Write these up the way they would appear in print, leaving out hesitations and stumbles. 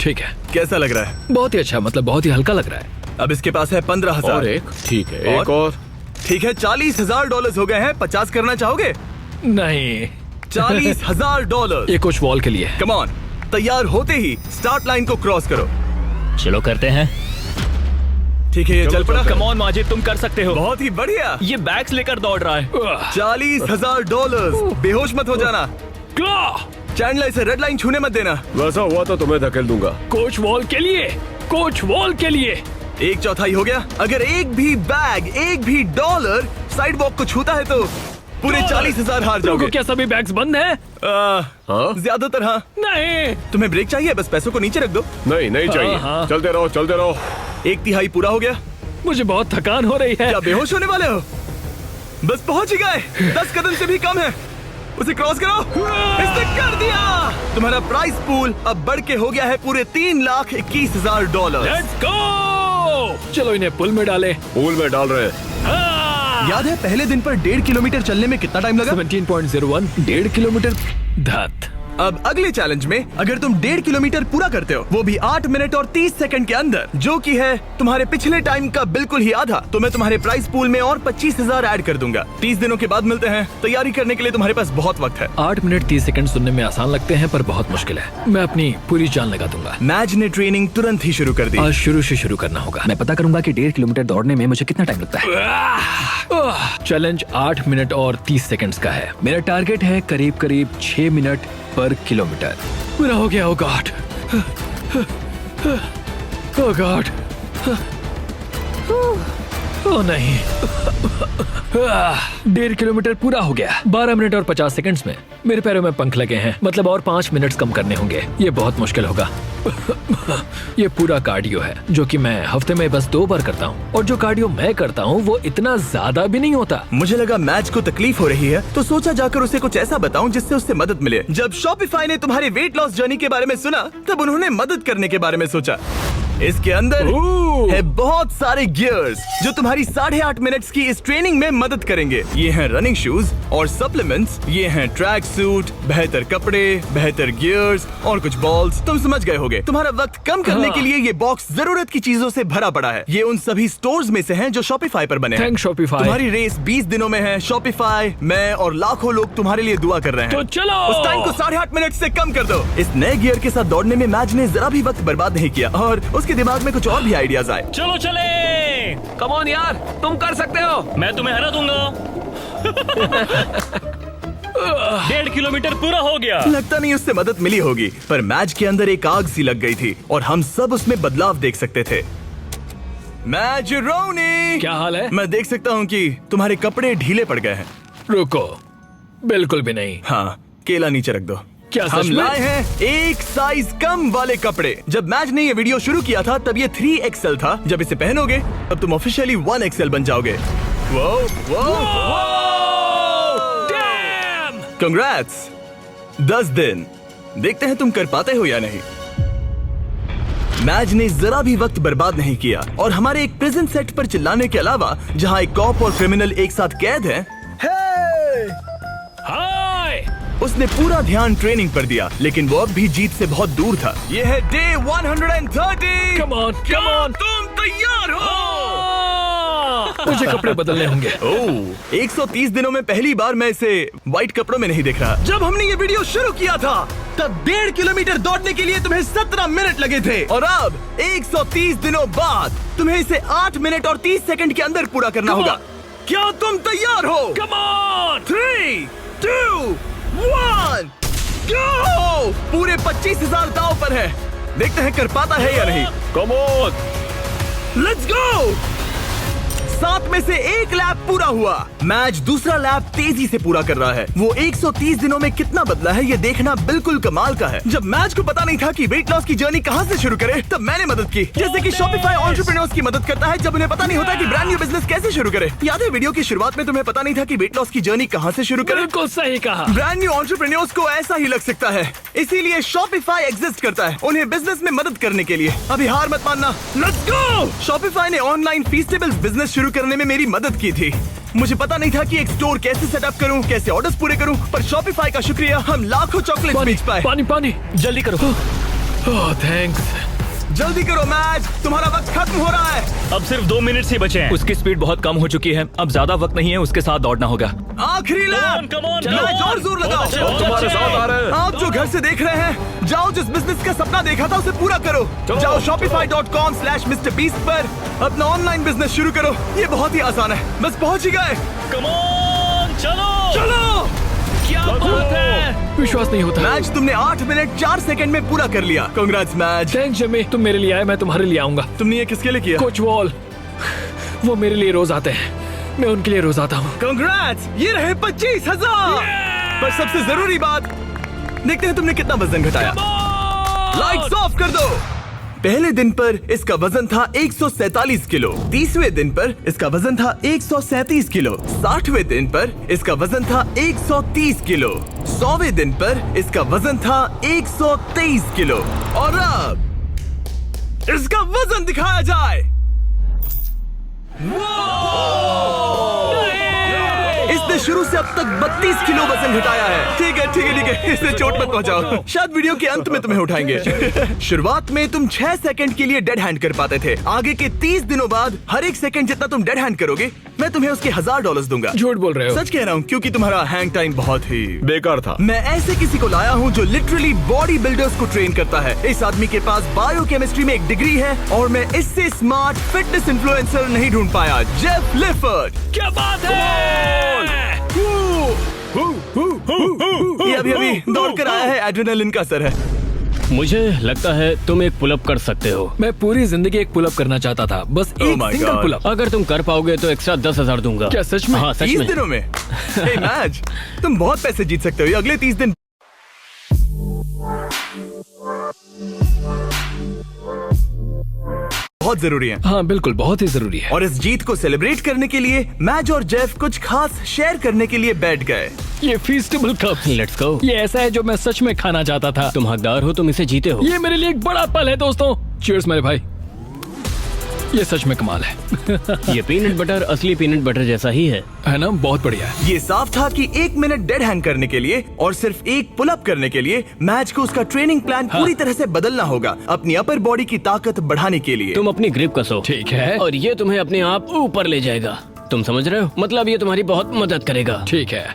ठीक है, कैसा लग रहा है? बहुत ही अच्छा, मतलब बहुत ही हल्का लग रहा है। अब इसके पास है 15,000। और एक, ठीक है, एक और। ठीक है, $40,000 हो गए हैं। 50 करना चाहोगे? नहीं, $40,000। ये कुछ वॉल के लिए है। कम ऑन, तैयार होते ही स्टार्ट लाइन को क्रॉस करो। चलो करते हैं। ठीक है, ये चल पड़ा। कम ऑन माजिद, तुम कर सकते हो। बहुत ही बढ़िया। ये बैग्स लेकर दौड़ रहा है। $40,000। बेहोश मत हो जाना। चैंडलर, इसे रेड लाइन छूने मत देना। वैसा हुआ तो तुम्हें धकेल दूंगा। कोच वॉल के लिए, कोच वॉल के लिए। 1/4 हो गया। अगर एक भी बैग, एक भी डॉलर साइड वॉक को छूता है तो पूरे 40,000 हार जाओगे। क्या सभी बैग्स बंद हैं? ज्यादातर हाँ। नहीं, तुम्हें ब्रेक चाहिए? बस पैसों को नीचे रख दो। नहीं, नहीं चाहिए। हाँ। चलते रहो, चलते रहो। 1/3 पूरा हो गया। मुझे बहुत थकान हो रही है। क्या बेहोश होने वाले हो? बस पहुंच ही गए। 10 कदम से भी कम है। उसे क्रॉस करो। इसने कर दिया। तुम्हारा प्राइस पूल अब बढ़ के हो गया है पूरे $3,21,000। Let's go. चलो इन्हें पुल में डाले। पूल में डाल रहे। याद है पहले दिन पर 1.5 किलोमीटर चलने में कितना टाइम लगा? 17.01, 1.5 किलोमीटर। धत। अब अगले चैलेंज में अगर तुम 1.5 किलोमीटर पूरा करते हो, वो भी 8 मिनट और 30 सेकंड के अंदर, जो कि है तुम्हारे पिछले टाइम का बिल्कुल ही आधा, तो मैं तुम्हारे प्राइस पूल में और 25,000 ऐड कर दूंगा। 30 दिनों के बाद मिलते हैं। तैयारी करने के लिए तुम्हारे पास बहुत वक्त है। 8 मिनट 30 सेकंड सुनने में आसान लगते हैं पर बहुत मुश्किल है। मैं अपनी पूरी जान लगा दूंगा। मैज ने ट्रेनिंग तुरंत ही शुरू कर दी। आज शुरू से शुरू करना होगा। मैं पता करूंगा कि 1.5 किलोमीटर दौड़ने में मुझे कितना टाइम लगता है। चैलेंज 8 मिनट और 30 सेकंड्स का है। मेरा टारगेट है करीब करीब 6 मिनट पर किलोमीटर। पूरा हो गया। ओ गॉड, ओ गॉड, ओ नहीं। 1.5 किलोमीटर पूरा हो गया। 12 मिनट और 50 सेकंड्स में। मेरे पैरों में पंख लगे हैं, मतलब और 5 मिनट कम करने होंगे। ये बहुत मुश्किल होगा। ये पूरा कार्डियो है जो कि मैं हफ्ते में बस 2 बार करता हूँ, और जो कार्डियो मैं करता हूँ वो इतना ज्यादा भी नहीं होता। मुझे लगा मैच को तकलीफ हो रही है, तो सोचा जाकर उसे कुछ ऐसा बताऊं जिससे उससे मदद मिले। जब शॉपिफाई ने तुम्हारे वेट लॉस जर्नी के बारे में सुना, तब उन्होंने मदद करने के बारे में सोचा। इसके अंदर है बहुत सारे गियर्स जो तुम्हारी 8.5 मिनट्स की इस ट्रेनिंग में मदद करेंगे। ये हैं रनिंग शूज और सप्लीमेंट्स, ये हैं ट्रैक सूट, बेहतर कपड़े, बेहतर गियर्स और कुछ बॉल्स। तुम समझ गए होगे। तुम्हारा वक्त कम करने के लिए ये बॉक्स जरूरत की चीजों से भरा पड़ा है। ये उन सभी स्टोर्स में से हैं जो शॉपिफाई पर बने हैं। Thanks Shopify. तुम्हारी रेस 20 दिनों में है। शॉपिफाई, मैं और लाखों लोग तुम्हारे लिए दुआ कर रहे हैं। तो चलो उस टाइम को 8.5 मिनट से कम कर दो। इस नए गियर के साथ दौड़ने में मैच ने जरा भी वक्त बर्बाद नहीं किया और उसके दिमाग में कुछ और भी आइडियाज आए। चलो चले। कम ऑन यार, तुम कर सकते हो। मैं तुम्हें हरा दूंगा। 1.5 किलोमीटर पूरा हो गया। लगता नहीं उससे मदद मिली होगी, पर मैच के अंदर एक आग सी लग गई थी और हम सब उसमें बदलाव देख सकते थे। मैच रोनी, क्या हाल है? मैं देख सकता हूँ कि तुम्हारे कपड़े ढीले पड़ गए हैं। रुको, बिल्कुल भी नहीं। हाँ, केला नीचे रख दो। क्या हम सच में? लाए हैं एक साइज कम वाले कपड़े। जब मैच ने ये वीडियो शुरू किया था तब ये 3XL था। जब इसे पहनोगे तब तुम ऑफिशियली 1XL बन जाओगे। वो, वो, कंग्रेट्स। 10 दिन। देखते हैं तुम कर पाते हो या नहीं। मैच ने जरा भी वक्त बर्बाद नहीं किया और हमारे एक प्रिजन सेट पर चिल्लाने के अलावा, जहां एक कॉप और क्रिमिनल एक साथ कैद हैं, हाय! उसने पूरा ध्यान ट्रेनिंग पर दिया, लेकिन वो अब भी जीत से बहुत दूर था। ये है day 130। Come on, come on! तुम तैयार हो? मुझे कपड़े बदलने होंगे। ओह, 130 दिनों में पहली बार मैं इसे व्हाइट कपड़ों में नहीं देख रहा। जब हमने ये वीडियो शुरू किया था तब 1.5 किलोमीटर दौड़ने के लिए तुम्हें 17 मिनट लगे थे, और अब 130 दिनों बाद तुम्हें इसे 8 मिनट और 30 सेकंड के अंदर पूरा करना होगा। क्या तुम तैयार हो? Come on! 3, 2, 1, go! पूरे 25,000 दांव पर है। देखते हैं कर पाता है या नहीं। Come on. Let's go. 7 में से 1 लैप पूरा हुआ। मैच दूसरा लैप तेजी से पूरा कर रहा है। वो 130 दिनों में कितना बदला है ये देखना बिल्कुल कमाल का है। जब मैच को पता नहीं था कि वेट लॉस की जर्नी कहां से शुरू करे, तब मैंने मदद की, जैसे कि शॉपिफाई एंटरप्रेन्योर्स की मदद करता है जब उन्हें पता नहीं होता कि ब्रांड न्यू बिजनेस कैसे शुरू करे। याद है वीडियो की शुरुआत में तुम्हें पता नहीं था कि वेट लॉस की जर्नी कहां से शुरू करे? बिल्कुल सही कहा। ब्रांड न्यू एंटरप्रेन्योर्स को ऐसा ही लग सकता है, इसीलिए शॉपिफाई एग्जिस्ट करता है उन्हें बिजनेस में मदद करने के लिए। अभी हार मत मानना। Let's go. शॉपिफाई ने ऑनलाइन फीस्टेबल्स बिजनेस शुरू करने में मेरी मदद की थी। मुझे पता नहीं था कि एक स्टोर कैसे सेटअप करूं, कैसे ऑर्डर्स पूरे करूं, पर शॉपिफाई का शुक्रिया हम लाखों चॉकलेट बेच पाए। पानी पानी, जल्दी करो। ओह थैंक्स। जल्दी करो मैच, तुम्हारा वक्त खत्म हो रहा है। अब सिर्फ 2 मिनट ही बचे हैं। उसकी स्पीड बहुत कम हो चुकी है, अब ज्यादा वक्त नहीं है, उसके साथ दौड़ना होगा। आखिरी लैप, come on, मैच और जोर लगाओ। हम तुम्हारे साथ आ रहे हैं। आप जो घर से देख रहे हैं, जाओ जिस बिजनेस का सपना देखा था उसे पूरा करो। जाओ shopify.com/MrBeast पर अपना ऑनलाइन बिजनेस शुरू करो। ये बहुत ही आसान है, बस पहुंच ही गए। कम ऑन, चलो चलो। क्या बात है। विश्वास नहीं होता। मैच तुमने 8 मिनट 4 सेकंड में पूरा कर लिया। Congrats match. थैंक्स जमी, तुम मेरे लिए आए, मैं तुम्हारे लिए आऊंगा। तुमने ये किसके लिए किया? कोच वॉल, वो मेरे लिए रोज आते हैं, मैं उनके लिए रोज आता हूँ। कांग्रेट्स, ये रहे 25,000। पर सबसे जरूरी बात, देखते हैं तुमने कितना वजन घटाया। लाइट्स ऑफ कर दो। पहले दिन पर इसका वजन था 147 किलो, 30वें दिन पर इसका वजन था 137 किलो, 60वें दिन पर इसका वजन था 130 किलो, 100वें दिन पर इसका वजन था 123 किलो। और अब इसका वजन दिखाया जाए। इसने शुरू से अब तक 32 किलो वजन घटाया है। ठीक है ठीक है ठीक है, इससे चोट मत पहुंचाओ, शायद वीडियो के अंत में तुम्हें उठाएंगे। शुरुआत में तुम 6 सेकंड के लिए डेड हैंड कर पाते थे। आगे के 30 दिनों बाद हर एक सेकंड जितना तुम डेड हैंड करोगे, मैं तुम्हें उसके $1000 दूंगा। झूठ बोल रहे हो। सच कह रहा हूँ, क्योंकि तुम्हारा हैंग टाइम बहुत ही बेकार था। मैं ऐसे किसी को लाया हूँ जो लिटरली बॉडी बिल्डर्स को ट्रेन करता है। इस आदमी के पास बायोकेमिस्ट्री में एक डिग्री है और मैं इससे स्मार्ट फिटनेस इन्फ्लुएंसर नहीं ढूंढ पाया। जेफ लिफर्ड। क्या बात है। ये अभी दौड़ कर आया है, एड्रेनलिन का असर है। मुझे लगता है तुम एक पुलअप कर सकते हो। मैं पूरी जिंदगी एक पुलअप करना चाहता था, बस Oh एक my सिंगल God. पुलअप। अगर तुम कर पाओगे तो एक्स्ट्रा 10,000 दूंगा। क्या सच में? हाँ सच 30 में। दिनों में hey, मैच, तुम बहुत पैसे जीत सकते हो ये अगले 30 दिन। बहुत जरूरी है। हाँ बिल्कुल, बहुत ही जरूरी है। और इस जीत को सेलिब्रेट करने के लिए मैच और जेफ कुछ खास शेयर करने के लिए बैठ गए। ये फीस्टेबल कप, लेट्स गो। ये ऐसा है जो मैं सच में खाना चाहता था। तुम हकदार हो, तुम इसे जीते हो। ये मेरे लिए एक बड़ा पल है दोस्तों। चीयर्स मेरे भाई, ये सच में कमाल है। ये पीनट बटर असली पीनट बटर जैसा ही है ना? बहुत बढ़िया है। ये साफ था कि 1 मिनट डेड हैंग करने के लिए और सिर्फ एक पुलअप करने के लिए मैच को उसका ट्रेनिंग प्लान पूरी तरह से बदलना होगा, अपनी अपर बॉडी की ताकत बढ़ाने के लिए। तुम अपनी ग्रिप कसो। ठीक है। और ये तुम्हें अपने आप ऊपर ले जाएगा। तुम समझ रहे हो? मतलब ये तुम्हारी बहुत मदद करेगा। ठीक है।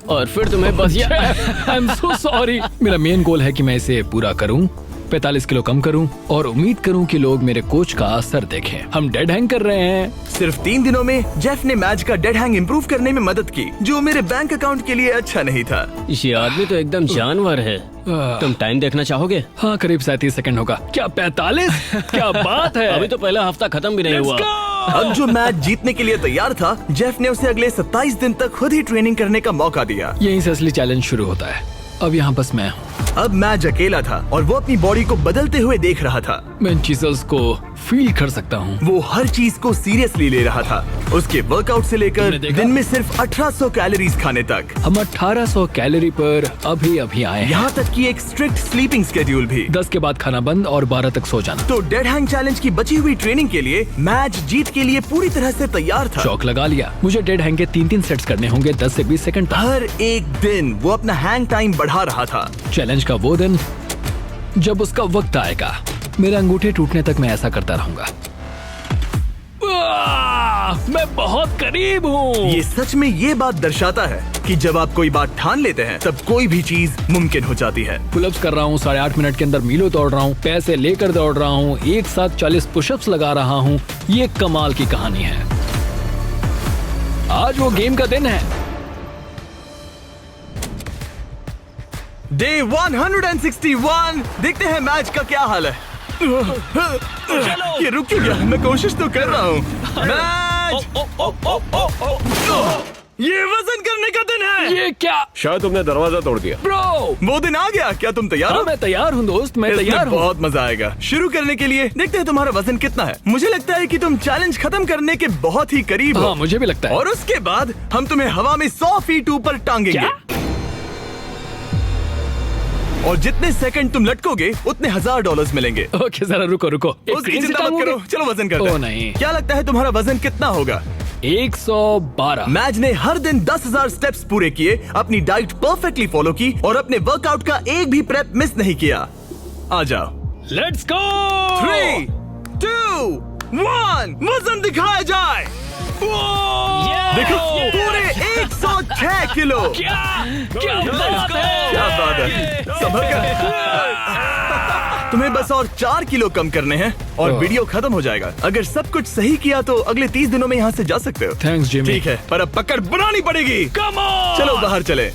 और फिर तुम्हें बस ये आई एम सो सॉरी। मेरा मेन गोल है कि मैं इसे पूरा करूं, 45 किलो कम करूं और उम्मीद करूं कि लोग मेरे कोच का असर देखें। हम डेड हैंग कर रहे हैं। सिर्फ 3 दिनों में जेफ ने मैच का डेड हैंग इंप्रूव करने में मदद की, जो मेरे बैंक अकाउंट के लिए अच्छा नहीं था। ये आदमी तो एकदम जानवर है। तुम टाइम देखना चाहोगे? हाँ करीब 37 सेकंड होगा। क्या 45? क्या बात है। अभी तो पहला हफ्ता खत्म भी नहीं हुआ। अब जो मैच जीतने के लिए तैयार था, जेफ ने उसे अगले 27 दिन तक खुद ही ट्रेनिंग करने का मौका दिया। यहीं से असली चैलेंज शुरू होता है। अब यहाँ बस मैं हूँ। अब मैच अकेला था और वो अपनी बॉडी को बदलते हुए देख रहा था। मैं इन चीजों को फील कर सकता हूँ। वो हर चीज को सीरियसली ले रहा था, उसके वर्कआउट से लेकर तुमने देखा? दिन में सिर्फ 1800 कैलोरीज खाने तक। हम 1800 कैलोरी पर अभी आए हैं। यहाँ तक कि एक स्ट्रिक्ट स्लीपिंग शेड्यूल भी। 10 के बाद खाना बंद और 12 तक सो जाना। तो डेड हैंग चैलेंज की बची हुई ट्रेनिंग के लिए मैच जीत के लिए पूरी तरह से तैयार था। चौक लगा लिया। मुझे डेड हैंग के 3-3 सेट्स करने होंगे 10 से 20 सेकंड तक। हर एक दिन वो अपना हैंग टाइम बढ़ा रहा था। चैलेंज का वो दिन जब उसका वक्त आएगा, मेरे अंगूठे टूटने तक मैं ऐसा करता रहूंगा। मैं बहुत करीब हूँ। ये सच में ये बात दर्शाता है कि जब आप कोई बात ठान लेते हैं तब कोई भी चीज मुमकिन हो जाती है। पुलअप्स कर रहा हूँ, 8.5 मिनट के अंदर मीलों दौड़ रहा हूँ, पैसे लेकर दौड़ रहा हूँ, एक साथ 40 पुशअप्स लगा रहा हूँ। ये कमाल की कहानी है। आज वो गेम का दिन है। डे 161। देखते हैं मैच का क्या हाल है। ये रुक क्यों गया? मैं कोशिश तो कर रहा हूँ। मैच, ये वजन करने का दिन है। ये क्या? शायद तुमने दरवाजा तोड़ दिया। ब्रो, वो दिन आ गया। क्या तुम तैयार हाँ हो? मैं तैयार हूँ दोस्त, मैं इसमें तैयार हूँ। बहुत मजा आएगा। शुरू करने के लिए देखते हैं तुम्हारा वजन कितना है। मुझे लगता है कि तुम चैलेंज खत्म करने के बहुत ही करीब हो। हाँ मुझे भी लगता है। और उसके बाद हम तुम्हें हवा में 100 फीट ऊपर टांगेंगे। क्या? और जितने सेकंड तुम लटकोगे उतने $1000 मिलेंगे। ओके जरा रुको। एक उसकी क्रेन से चिंता मत टांगोगे? करो, चलो वजन करते हैं। ओ नहीं। क्या लगता है तुम्हारा वजन कितना होगा? 112। मैच ने हर दिन 10,000 स्टेप्स पूरे किए, अपनी डाइट परफेक्टली फॉलो की और अपने वर्कआउट का एक भी प्रेप मिस नहीं किया। आ जाओ। लेट्स गो 3, 2, 1 वजन दिखाया जाए। देखो पूरे 106 किलो। क्या बात है? क्या बात है, संभल कर। तुम्हें बस और 4 किलो कम करने हैं और वीडियो खत्म हो जाएगा। अगर सब कुछ सही किया तो अगले 30 दिनों में यहाँ से जा सकते हो। Thanks Jimmy. ठीक है, पर अब पकड़ बनानी पड़ेगी। Come on. चलो बाहर चले।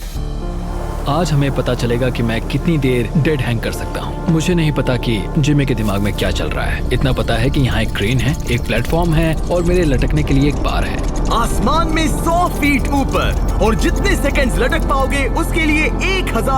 आज हमें पता चलेगा कि मैं कितनी देर डेड हैंग कर सकता हूँ। मुझे नहीं पता कि जिमी के दिमाग में क्या चल रहा है। इतना पता है कि यहाँ एक क्रेन है, एक प्लेटफॉर्म है और मेरे लटकने के लिए एक बार है। आसमान में 100 फीट ऊपर और जितने सेकंड्स लटक पाओगे उसके लिए 1000